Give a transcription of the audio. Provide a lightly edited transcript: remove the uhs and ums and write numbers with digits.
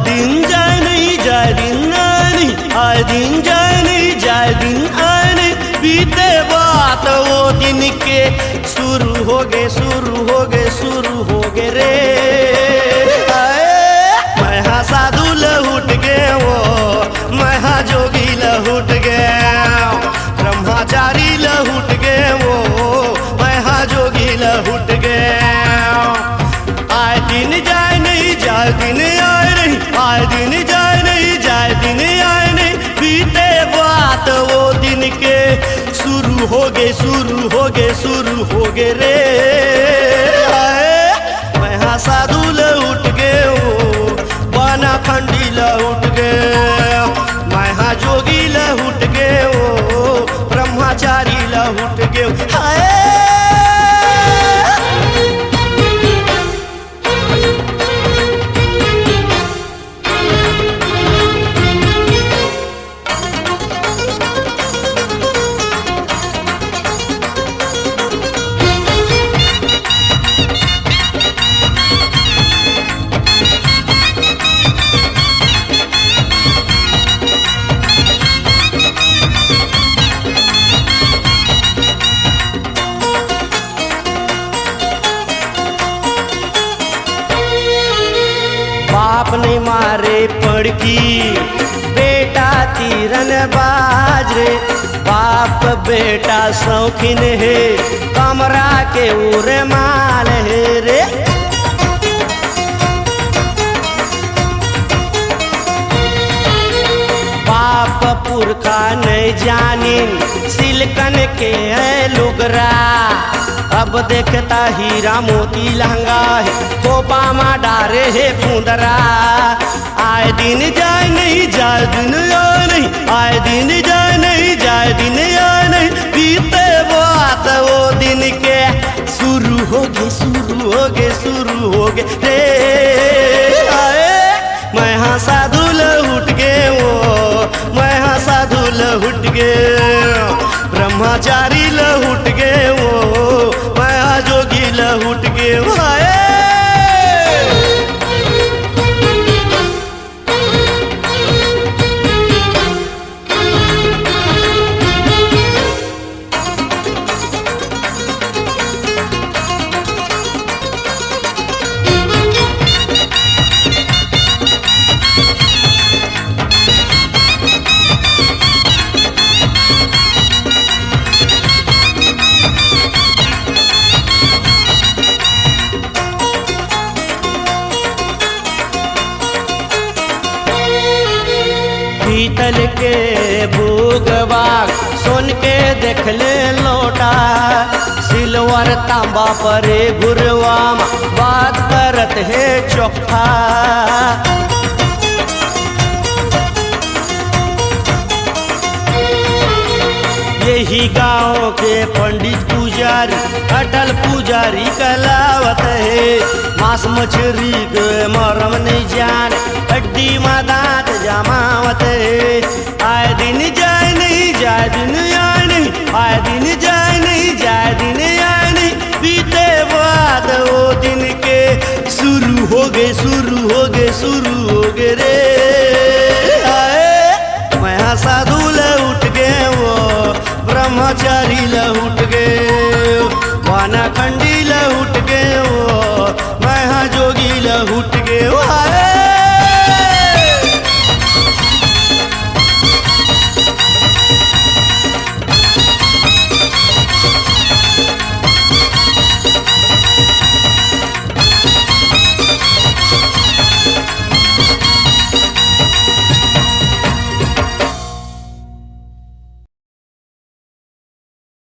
दिन जाए नहीं जाए दिन आए नहीं, आए दिन जाए नहीं जाए दिन आए नहीं, बीते बात वो दिन के शुरू हो गए शुरू हो गए शुरू हो गए रे। मैं हाँ साधु लहुट गए वो, मैं हाँ जोगी लहुट गए, ब्रह्मचारी लहुट गए वो, मैं हाँ जोगी लहुट गए। आए दिन जाए नहीं जाए दिन आए नहीं, आए दिन जाए नहीं जाए दिन आए नहीं, बीते बात वो दिन के शुरू हो गए शुरू हो गए शुरू हो गए रे। मैं हाँ साधु लहुट गए वो, बाना खंडी लहुट गए, मैं हाँ जोगी लहुट गए वो, ब्रह्मचारी लहुट गए। बाप ने मारे पड़की बेटा तीरन बाज रे, बाप बेटा शौकीन है कमरा के उरे माल है रे। बाप पुरखा नहीं जानिन सिलकन के है लुगरा, अब देखता हीरा मोती लहंगा है खोपा मा डारे है फूंदरा। आए दिन जाए नहीं जाए दिन आए नहीं, आए दिन जाए नहीं जाए दिन आए नहीं, बीते बात वो दिन के शुरू हो गए शुरू हो गए शुरू हो गए रे। मैं हाँ साधु लहुट गए वो, मैं हाँ साधु लहुट गए, ब्रह्मचारी लहुट गए वो, मैं हाँ जोगी लहुट गए वो। पीतल के भूगवा सुन के देख ले लोटा, सिल्वर तांबा परे गुरवा बात करत है चोखा। यही गांव के पंडित पुजारी अटल पुजारी कलावत है, मांस मछली के मरम नहीं जाने हड्डी में दांत जमावत है। आए दिन जाए नहीं जाए दिन आए नहीं, आए दिन जाए नहीं जाए दिन आए नहीं, बीते बाद वो दिन के शुरू हो गए शुरू हो गए शुरू